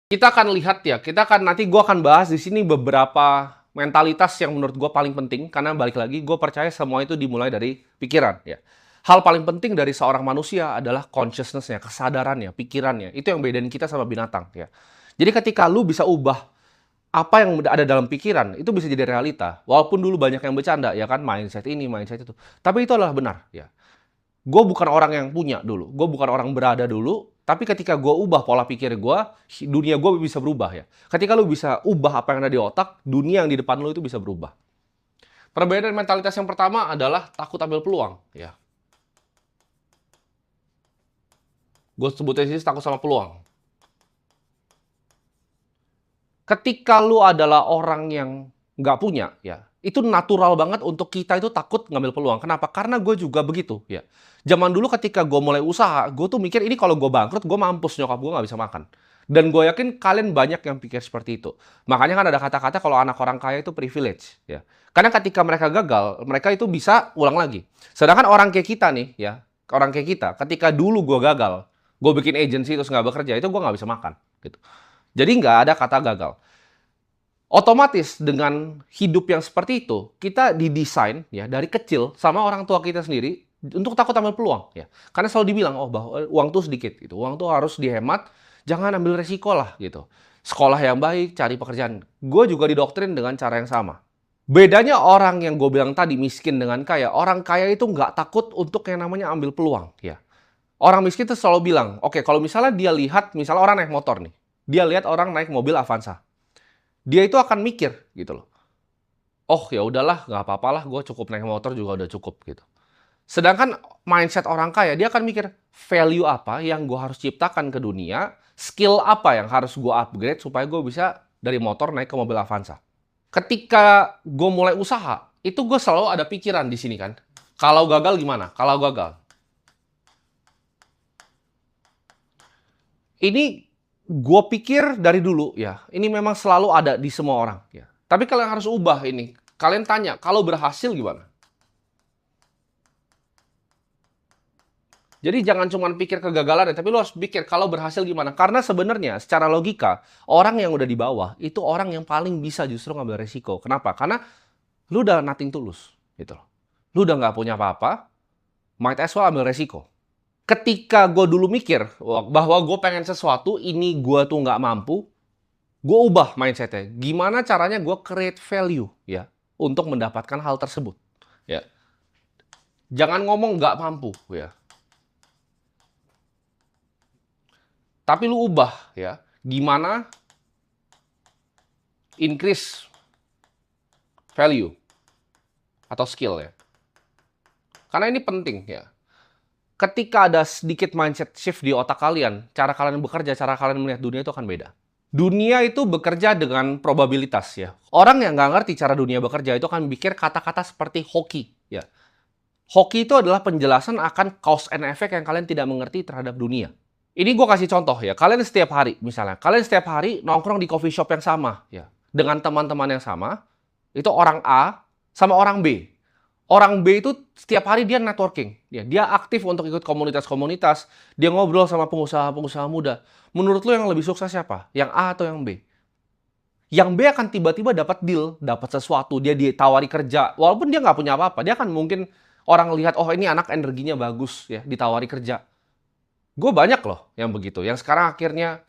Kita akan lihat ya, nanti gue akan bahas di sini beberapa mentalitas yang menurut gue paling penting, karena balik lagi, gue percaya semua itu dimulai dari pikiran ya. Hal paling penting dari seorang manusia adalah consciousness-nya, kesadarannya, pikirannya. Itu yang bedain kita sama binatang ya. Jadi ketika lu bisa ubah apa yang ada dalam pikiran, itu bisa jadi realita. Walaupun dulu banyak yang bercanda, ya kan, mindset ini, mindset itu. Tapi itu adalah benar ya. Gue bukan orang yang punya dulu, gue bukan orang berada dulu, tapi ketika gue ubah pola pikir gue, dunia gue bisa berubah ya. Ketika lu bisa ubah apa yang ada di otak, dunia yang di depan lu itu bisa berubah. Perbedaan mentalitas yang pertama adalah takut ambil peluang ya. Gue sebutnya sih takut sama peluang. Ketika lu adalah orang yang nggak punya ya, itu natural banget untuk kita itu takut ngambil peluang. Kenapa? Karena gue juga begitu ya. Zaman dulu ketika gue mulai usaha, gue tuh mikir ini kalau gue bangkrut, gue mampus, nyokap gue nggak bisa makan. Dan gue yakin kalian banyak yang pikir seperti itu. Makanya kan ada kata-kata kalau anak orang kaya itu privilege ya. Karena ketika mereka gagal, mereka itu bisa ulang lagi. Sedangkan orang kayak kita nih ya, orang kayak kita, ketika dulu gue gagal, gue bikin agency terus nggak bekerja, itu gue nggak bisa makan gitu. Jadi nggak ada kata gagal. Otomatis dengan hidup yang seperti itu, kita didesain ya dari kecil sama orang tua kita sendiri untuk takut ambil peluang ya. Karena selalu dibilang, oh bahwa uang tuh sedikit gitu. Uang tuh harus dihemat, jangan ambil resiko lah gitu. Sekolah yang baik, cari pekerjaan. Gue juga didoktrin dengan cara yang sama. Bedanya orang yang gue bilang tadi miskin dengan kaya, orang kaya itu nggak takut untuk yang namanya ambil peluang ya. Orang miskin tuh selalu bilang, oke, kalau misalnya dia lihat, misalnya orang naik motor nih, dia lihat orang naik mobil Avanza, dia itu akan mikir gitu loh. Oh ya udahlah, nggak apa-apalah, gue cukup naik motor juga udah cukup gitu. Sedangkan mindset orang kaya, dia akan mikir value apa yang gue harus ciptakan ke dunia, skill apa yang harus gue upgrade supaya gue bisa dari motor naik ke mobil Avanza. Ketika gue mulai usaha, itu gue selalu ada pikiran di sini kan. Kalau gagal gimana? Kalau gagal. Ini gue pikir dari dulu ya, ini memang selalu ada di semua orang ya. Tapi kalian harus ubah ini. Kalian tanya, kalau berhasil gimana? Jadi jangan cuma pikir kegagalan, tapi lu harus pikir kalau berhasil gimana. Karena sebenarnya secara logika, orang yang udah di bawah, itu orang yang paling bisa justru ngambil resiko. Kenapa? Karena lu udah nothing tulus. Gitu loh. Lu udah nggak punya apa-apa, might as well ambil resiko. Ketika gue dulu mikir bahwa gue pengen sesuatu, ini gue tuh nggak mampu, gue ubah mindsetnya. Gimana caranya gue create value ya untuk mendapatkan hal tersebut. Ya, jangan ngomong nggak mampu ya, tapi lu ubah ya. Gimana increase value atau skill ya. Karena ini penting ya. Ketika ada sedikit mindset shift di otak kalian, cara kalian bekerja, cara kalian melihat dunia itu akan beda. Dunia itu bekerja dengan probabilitas ya. Orang yang nggak ngerti cara dunia bekerja itu akan mikir kata-kata seperti hoki ya. Hoki itu adalah penjelasan akan cause and effect yang kalian tidak mengerti terhadap dunia. Ini gue kasih contoh ya. Kalian setiap hari misalnya, kalian setiap hari nongkrong di coffee shop yang sama ya. Dengan teman-teman yang sama, itu orang A sama orang B. Orang B itu setiap hari dia networking. Dia aktif untuk ikut komunitas-komunitas. Dia ngobrol sama pengusaha-pengusaha muda. Menurut lo yang lebih sukses siapa? Yang A atau yang B? Yang B akan tiba-tiba dapat deal, dapat sesuatu. Dia ditawari kerja. Walaupun dia nggak punya apa-apa. Dia akan mungkin orang lihat, oh ini anak energinya bagus ya, ditawari kerja. Gue banyak loh yang begitu. Yang sekarang akhirnya